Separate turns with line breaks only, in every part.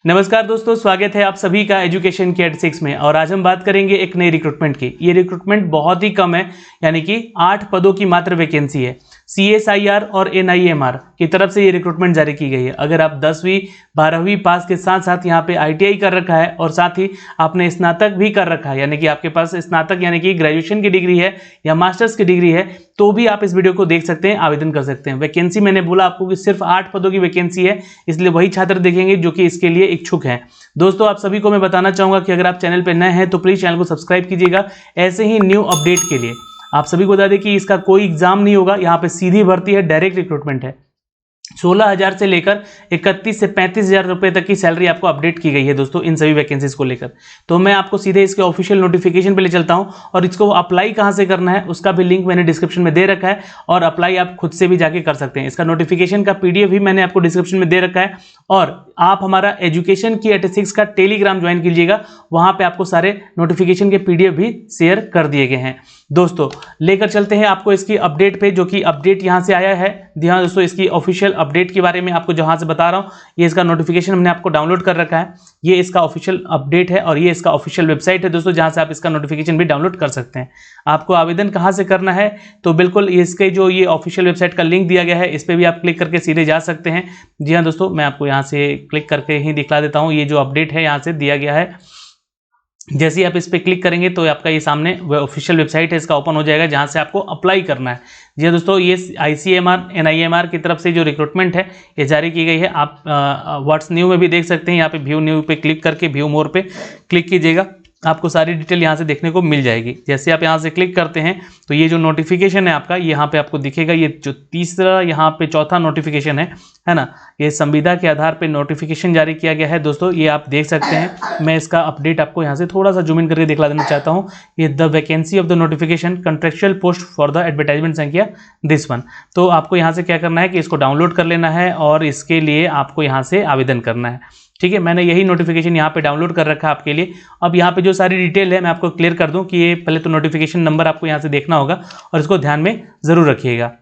नमस्कार दोस्तों, स्वागत है आप सभी का एजुकेशन के 86 में। और आज हम बात करेंगे एक नई रिक्रूटमेंट की। ये रिक्रूटमेंट बहुत ही कम है, यानी कि 8 पदों की मात्र वैकेंसी है। CSIR और NIMR की तरफ से ये रिक्रूटमेंट जारी की गई है। अगर आप 10वीं 12वीं पास के साथ साथ यहाँ पे ITI कर रखा है और साथ ही आपने स्नातक भी कर रखा है, यानी कि आपके पास स्नातक यानी कि ग्रेजुएशन की डिग्री है या मास्टर्स की डिग्री है, तो भी आप इस वीडियो को देख सकते हैं, आवेदन कर सकते हैं। वैकेंसी मैंने बोला आपको कि सिर्फ 8 पदों की वैकेंसी है, इसलिए वही छात्र देखेंगे जो कि इसके लिए इच्छुक हैं। दोस्तों, आप सभी को मैं बताना चाहूंगा कि अगर आप चैनल पर नए हैं तो प्लीज चैनल को सब्सक्राइब कीजिएगा ऐसे ही न्यू अपडेट के लिए। आप सभी को बता दें कि इसका कोई एग्जाम नहीं होगा, यहाँ पे सीधी भर्ती है, डायरेक्ट रिक्रूटमेंट है। 16,000 से लेकर 31 से 35,000 रुपए तक की सैलरी आपको अपडेट की गई है दोस्तों, इन सभी वैकेंसीज को लेकर। तो मैं आपको सीधे इसके ऑफिशियल नोटिफिकेशन पे ले चलता हूं, और इसको अप्लाई कहां से करना है उसका भी लिंक मैंने डिस्क्रिप्शन में दे रखा है, और अप्लाई आप खुद से भी जाके कर सकते हैं। इसका नोटिफिकेशन का PDF भी मैंने आपको डिस्क्रिप्शन में दे रखा है। और आप हमारा एजुकेशन की 86 का टेलीग्राम ज्वाइन कीजिएगा, वहां पे आपको सारे नोटिफिकेशन के PDF भी शेयर कर दिए गए हैं। दोस्तों, लेकर चलते हैं आपको इसकी अपडेट पे, जो कि अपडेट यहां से आया है। ध्यान दोस्तों, इसकी ऑफिशियल अपडेट के बारे में आपको जहां से बता रहा हूं, ये इसका नोटिफिकेशन हमने आपको डाउनलोड कर रखा है। ये इसका ऑफिशियल अपडेट है और ये इसका ऑफिशियल वेबसाइट है दोस्तों, जहां से आप इसका नोटिफिकेशन भी डाउनलोड कर सकते हैं। आपको आवेदन कहां से करना है, तो बिल्कुल इसके जो ये ऑफिशियल वेबसाइट का लिंक दिया गया है, इस पर भी आप क्लिक करके सीधे जा सकते हैं। जी हाँ दोस्तों, मैं आपको यहाँ से क्लिक करके ही दिखला देता हूँ। ये जो अपडेट है यहाँ से दिया गया है, जैसे ही आप इस पर क्लिक करेंगे तो आपका ये सामने ऑफिशियल वेबसाइट है, इसका ओपन हो जाएगा, जहां से आपको अप्लाई करना है। जी हाँ दोस्तों, ये ICMR NIMR की तरफ से जो रिक्रूटमेंट है ये जारी की गई है। आप व्हाट्स न्यू में भी देख सकते हैं। यहाँ पे व्यू न्यू पे क्लिक करके व्यू मोर पे क्लिक कीजिएगा, आपको सारी डिटेल यहाँ से देखने को मिल जाएगी। जैसे आप यहाँ से क्लिक करते हैं तो ये जो नोटिफिकेशन है आपका, यहाँ पे आपको दिखेगा। ये जो तीसरा यहाँ पे चौथा नोटिफिकेशन है ना, ये संविदा के आधार पे नोटिफिकेशन जारी किया गया है दोस्तों, ये आप देख सकते हैं। मैं इसका अपडेट आपको यहाँ से थोड़ा सा जूम इन करके दिखला देना चाहता हूँ। ये the vacancy of the notification contractual post for the advertisement संख्या दिस वन। तो आपको यहाँ से क्या करना है कि इसको डाउनलोड कर लेना है और इसके लिए आपको यहाँ से आवेदन करना है। ठीक है, मैंने यही नोटिफिकेशन यहाँ पे डाउनलोड कर रखा है आपके लिए। अब यहाँ पे जो सारी डिटेल है मैं आपको क्लियर कर दूं कि ये पहले तो नोटिफिकेशन नंबर आपको यहाँ से देखना होगा और इसको ध्यान में ज़रूर रखिएगा।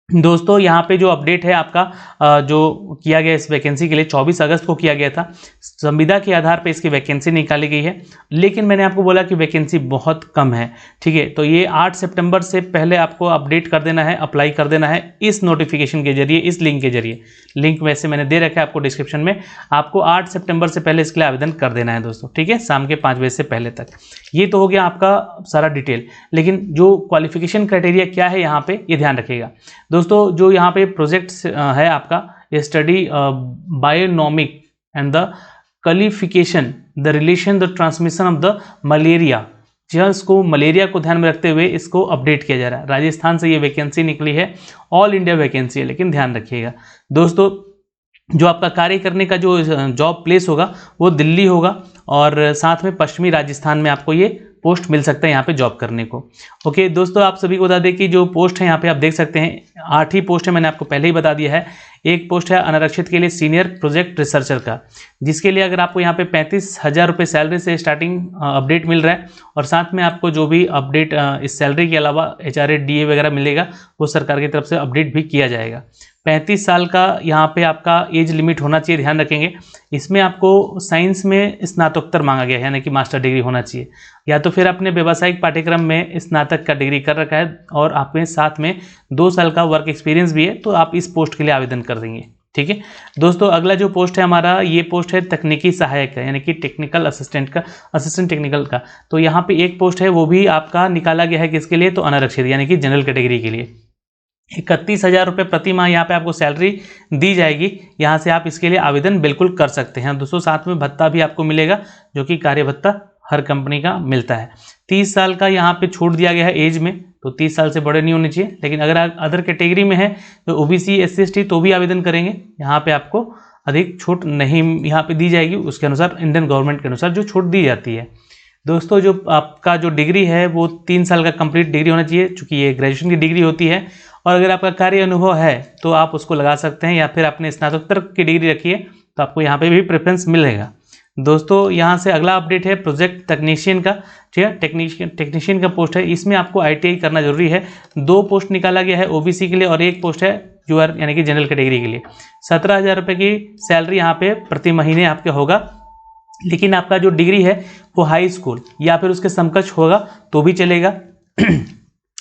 दोस्तों, यहाँ पे जो अपडेट है आपका जो किया गया इस वैकेंसी के लिए 24 अगस्त को किया गया था। संविदा के आधार पे इसकी वैकेंसी निकाली गई है, लेकिन मैंने आपको बोला कि वैकेंसी बहुत कम है। ठीक है, तो ये 8 सितंबर से पहले आपको अपडेट कर देना है, अप्लाई कर देना है इस नोटिफिकेशन के जरिए, इस लिंक के जरिए। लिंक वैसे मैंने दे रखा है आपको डिस्क्रिप्शन में। आपको 8 सितंबर से पहले इसके लिए आवेदन कर देना है दोस्तों। ठीक है, शाम के 5 बजे से पहले तक। ये तो हो गया आपका सारा डिटेल, लेकिन जो क्वालिफिकेशन क्राइटेरिया क्या है यहाँ पे, ये ध्यान रखिएगा दोस्तों। जो यहाँ पे प्रोजेक्ट है आपका, study bionomic and the qualification the relation the transmission of the malaria, इसको मलेरिया को ध्यान में रखते हुए इसको अपडेट किया जा रहा है। राजस्थान से ये वैकेंसी निकली है, ऑल इंडिया वैकेंसी है, लेकिन ध्यान रखिएगा दोस्तों, जो आपका कार्य करने का जो जॉब प्लेस होगा वो दिल्ली होगा, और साथ में पश्चिमी राजस्थान में आपको ये पोस्ट मिल सकता है यहाँ पे जॉब करने को। ओके दोस्तों, आप सभी को बता दें कि जो पोस्ट है यहाँ पे आप देख सकते हैं 8 ही पोस्ट है, मैंने आपको पहले ही बता दिया है। एक पोस्ट है अनारक्षित के लिए सीनियर प्रोजेक्ट रिसर्चर का, जिसके लिए अगर आपको यहाँ पे 35,000 रुपये सैलरी से स्टार्टिंग अपडेट मिल रहा है, और साथ में आपको जो भी अपडेट इस सैलरी के अलावा HRA DA वगैरह मिलेगा वो सरकार की तरफ से अपडेट भी किया जाएगा। 35 साल का यहाँ पे आपका एज लिमिट होना चाहिए, ध्यान रखेंगे। इसमें आपको साइंस में स्नातकोत्तर मांगा गया है, यानी कि मास्टर डिग्री होना चाहिए, या तो फिर अपने व्यावसायिक पाठ्यक्रम में स्नातक का डिग्री कर रखा है और आप में साथ में 2 साल का वर्क एक्सपीरियंस भी है, तो आप इस पोस्ट के लिए आवेदन कर देंगे। ठीक है दोस्तों, अगला जो पोस्ट है हमारा, ये पोस्ट है तकनीकी सहायक का, यानी कि टेक्निकल असिस्टेंट का, असिस्टेंट टेक्निकल का। तो यहाँ पे एक पोस्ट है, वो भी आपका निकाला गया है किसके लिए, तो अनारक्षित यानी कि जनरल कैटेगरी के लिए। 31,000 रुपये प्रति माह यहाँ पे आपको सैलरी दी जाएगी। यहाँ से आप इसके लिए आवेदन बिल्कुल कर सकते हैं दोस्तों। साथ में भत्ता भी आपको मिलेगा, जो कि कार्य भत्ता हर कंपनी का मिलता है। 30 साल का यहाँ पे छूट दिया गया है एज में, तो 30 साल से बड़े नहीं होने चाहिए। लेकिन अगर आप अदर कैटेगरी में है तो OBC SC ST तो भी आवेदन करेंगे, यहाँ पे आपको अधिक छूट नहीं यहाँ पे दी जाएगी, उसके अनुसार इंडियन गवर्नमेंट के अनुसार जो छूट दी जाती है। दोस्तों, जो आपका जो डिग्री है वो 3 साल का कंप्लीट डिग्री होना चाहिए, चूँकि ये ग्रेजुएशन की डिग्री होती है। और अगर आपका कार्य अनुभव है तो आप उसको लगा सकते हैं, या फिर आपने स्नातकोत्तर की डिग्री रखी है तो आपको यहाँ पे भी प्रेफरेंस मिलेगा। दोस्तों, यहाँ से अगला अपडेट है प्रोजेक्ट टेक्नीशियन का। ठीक है, टेक्नीशियन का पोस्ट है, इसमें आपको ITI करना जरूरी है। 2 पोस्ट निकाला गया है OBC के लिए और 1 पोस्ट है यूआर यानी कि जनरल कैटेगरी के लिए 17,000 रुपये की सैलरी यहाँ पे प्रति महीने आपके होगा। लेकिन आपका जो डिग्री है वो हाई स्कूल या फिर उसके समकक्ष होगा तो भी चलेगा।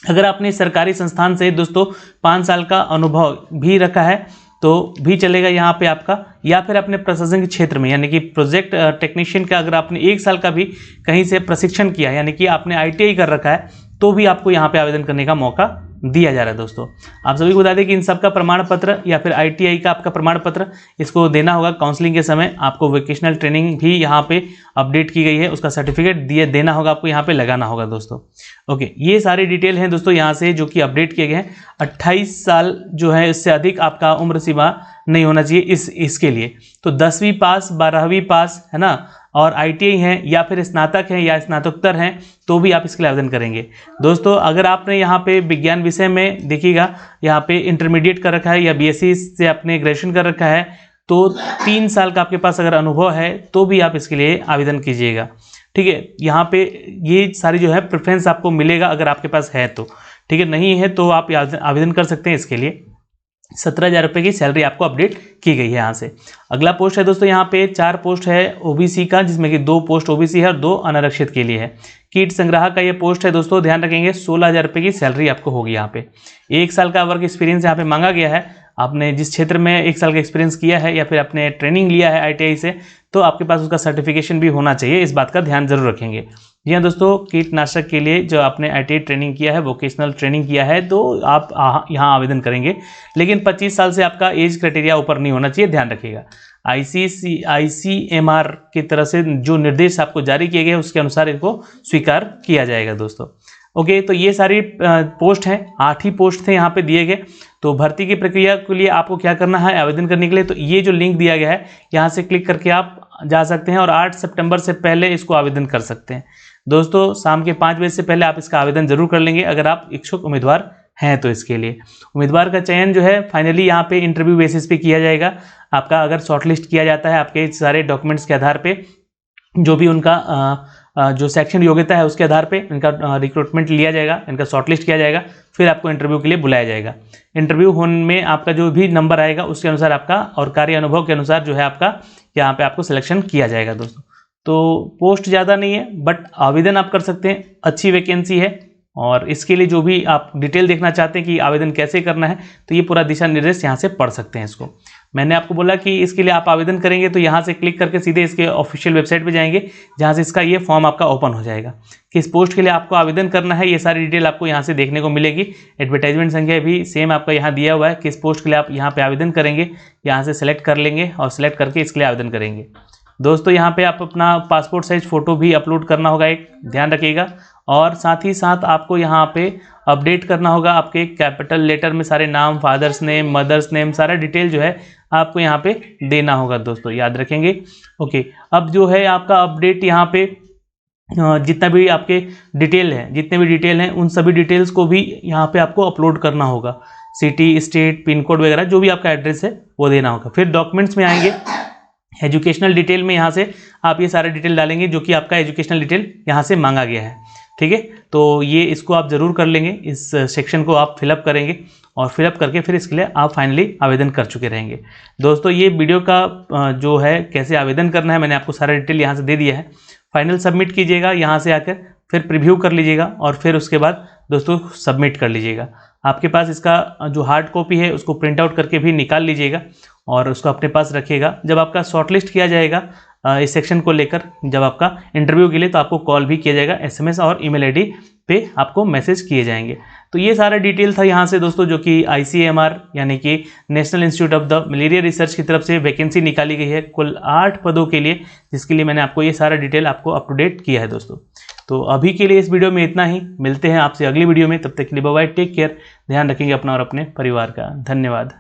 अगर आपने सरकारी संस्थान से दोस्तों 5 साल का अनुभव भी रखा है तो भी चलेगा यहाँ पे आपका, या फिर अपने प्रशासनिक क्षेत्र में यानी कि प्रोजेक्ट टेक्नीशियन का अगर आपने 1 साल का भी कहीं से प्रशिक्षण किया यानी कि आपने ITI कर रखा है तो भी आपको यहाँ पे आवेदन करने का मौका दिया जा रहा है। दोस्तों आप सभी को बता दें कि इन सब का प्रमाण पत्र या फिर ITI का आपका प्रमाण पत्र इसको देना होगा काउंसलिंग के समय। आपको वोकेशनल ट्रेनिंग भी यहाँ पे अपडेट की गई है, उसका सर्टिफिकेट देना होगा, आपको यहाँ पे लगाना होगा दोस्तों। ओके, ये सारी डिटेल हैं दोस्तों यहाँ से जो कि अपडेट किए गए हैं। 28 साल जो है इससे अधिक आपका उम्र सीमा नहीं होना चाहिए इसके लिए। तो 10वीं पास 12वीं पास है ना, और ITI हैं या फिर स्नातक हैं या स्नातकोत्तर हैं तो भी आप इसके लिए आवेदन करेंगे। दोस्तों अगर आपने यहाँ पे विज्ञान विषय में देखिएगा यहाँ पे इंटरमीडिएट कर रखा है या BSc से आपने ग्रेजुएशन कर रखा है तो 3 साल का आपके पास अगर अनुभव है तो भी आप इसके लिए आवेदन कीजिएगा। ठीक है, यहाँ पे ये सारी जो है प्रेफरेंस आपको मिलेगा अगर आपके पास है तो। ठीक है, नहीं है तो आप आवेदन कर सकते हैं इसके लिए। 17,000 रुपये की सैलरी आपको अपडेट की गई है यहाँ से। अगला पोस्ट है दोस्तों यहाँ पे 4 पोस्ट है OBC का, जिसमें कि 2 पोस्ट OBC है और 2 अनारक्षित के लिए है। कीट संग्राहक का ये पोस्ट है दोस्तों, ध्यान रखेंगे 16,000 रुपये की सैलरी आपको होगी यहाँ पे। 1 साल का वर्क एक्सपीरियंस यहाँ पे मांगा गया है। आपने जिस क्षेत्र में 1 साल का एक्सपीरियंस किया है या फिर आपने ट्रेनिंग लिया है ITI से तो आपके पास उसका सर्टिफिकेशन भी होना चाहिए, इस बात का ध्यान जरूर रखेंगे। जी हाँ दोस्तों, कीटनाशक के लिए जो आपने ITI ट्रेनिंग किया है, वोकेशनल ट्रेनिंग किया है तो आप यहाँ आवेदन करेंगे। लेकिन 25 साल से आपका एज क्राइटेरिया ऊपर नहीं होना चाहिए, ध्यान रखिएगा। ICMR की तरफ से जो निर्देश आपको जारी किए गए उसके अनुसार इनको स्वीकार किया जाएगा दोस्तों। ओके, तो ये सारी पोस्ट हैं, 8 ही पोस्ट थे यहाँ पे दिए गए। तो भर्ती की प्रक्रिया के लिए आपको क्या करना है आवेदन करने के लिए, तो ये जो लिंक दिया गया है यहाँ से क्लिक करके आप जा सकते हैं और 8 सितंबर से पहले इसको आवेदन कर सकते हैं। दोस्तों शाम के 5 बजे से पहले आप इसका आवेदन जरूर कर लेंगे अगर आप इच्छुक उम्मीदवार हैं तो। इसके लिए उम्मीदवार का चयन जो है फाइनली यहाँ पे इंटरव्यू बेसिस पे किया जाएगा। आपका अगर शॉर्टलिस्ट किया जाता है आपके सारे डॉक्यूमेंट्स के आधार पे, जो भी उनका जो सेक्शन योग्यता है उसके आधार पे इनका रिक्रूटमेंट लिया जाएगा, इनका शॉर्टलिस्ट किया जाएगा, फिर आपको इंटरव्यू के लिए बुलाया जाएगा। इंटरव्यू होने में आपका जो भी नंबर आएगा उसके अनुसार आपका और कार्य अनुभव के अनुसार जो है आपका यहाँ पे आपको सिलेक्शन किया जाएगा दोस्तों। तो पोस्ट ज़्यादा नहीं है बट आवेदन आप कर सकते हैं, अच्छी वैकेंसी है। और इसके लिए जो भी आप डिटेल देखना चाहते हैं कि आवेदन कैसे करना है तो ये पूरा दिशा निर्देश यहाँ से पढ़ सकते हैं इसको। मैंने आपको बोला कि इसके लिए आप आवेदन करेंगे तो यहाँ से क्लिक करके सीधे इसके ऑफिशियल वेबसाइट पे जाएंगे जहाँ से इसका ये फॉर्म आपका ओपन हो जाएगा। किस पोस्ट के लिए आपको आवेदन करना है ये सारी डिटेल आपको यहाँ से देखने को मिलेगी। एडवर्टाइजमेंट संख्या भी सेम आपका यहाँ दिया हुआ है, किस पोस्ट के लिए आप यहाँ पे आवेदन करेंगे यहाँ से सेलेक्ट कर लेंगे और सिलेक्ट करके इसके लिए आवेदन करेंगे। दोस्तों यहाँ पे आप अपना पासपोर्ट साइज फ़ोटो भी अपलोड करना होगा, एक ध्यान रखिएगा। और साथ ही साथ आपको यहाँ पे अपडेट करना होगा आपके कैपिटल लेटर में सारे नाम, फादर्स नेम, मदर्स नेम, सारा डिटेल जो है आपको यहाँ पे देना होगा दोस्तों, याद रखेंगे। ओके, अब जो है आपका अपडेट यहाँ पे जितना भी आपके डिटेल है, जितने भी डिटेल हैं उन सभी डिटेल्स को भी यहाँ पे आपको अपलोड करना होगा। सिटी, स्टेट, पिन कोड वगैरह जो भी आपका एड्रेस है वो देना होगा। फिर डॉक्यूमेंट्स में आएंगे, एजुकेशनल डिटेल में यहाँ से आप ये सारे डिटेल डालेंगे जो कि आपका एजुकेशनल डिटेल यहाँ से मांगा गया है। ठीक है, तो ये इसको आप ज़रूर कर लेंगे, इस सेक्शन को आप फिलअप करेंगे और फिलअप करके फिर इसके लिए आप फाइनली आवेदन कर चुके रहेंगे। दोस्तों ये वीडियो का जो है कैसे आवेदन करना है मैंने आपको सारा डिटेल यहाँ से दे दिया है। फाइनल सबमिट कीजिएगा यहाँ से आकर, फिर प्रीव्यू कर लीजिएगा और फिर उसके बाद दोस्तों सबमिट कर लीजिएगा। आपके पास इसका जो हार्ड कॉपी है उसको प्रिंट आउट करके भी निकाल लीजिएगा और उसको अपने पास रखिएगा। जब आपका शॉर्टलिस्ट किया जाएगा इस सेक्शन को लेकर, जब आपका इंटरव्यू के लिए, तो आपको कॉल भी किया जाएगा, SMS और ईमेल ID पे आपको मैसेज किए जाएंगे। तो ये सारा डिटेल था यहाँ से दोस्तों जो कि ICMR यानी कि national institute of the malaria research की तरफ से वैकेंसी निकाली गई है कुल 8 पदों के लिए, जिसके लिए मैंने आपको ये सारा डिटेल आपको अप टू डेट किया है दोस्तों। तो अभी के लिए इस वीडियो में इतना ही, मिलते हैं आपसे अगली वीडियो में, तब तक के लिए बाय बाय, टेक केयर, ध्यान रखेंगे अपना और अपने परिवार का। धन्यवाद।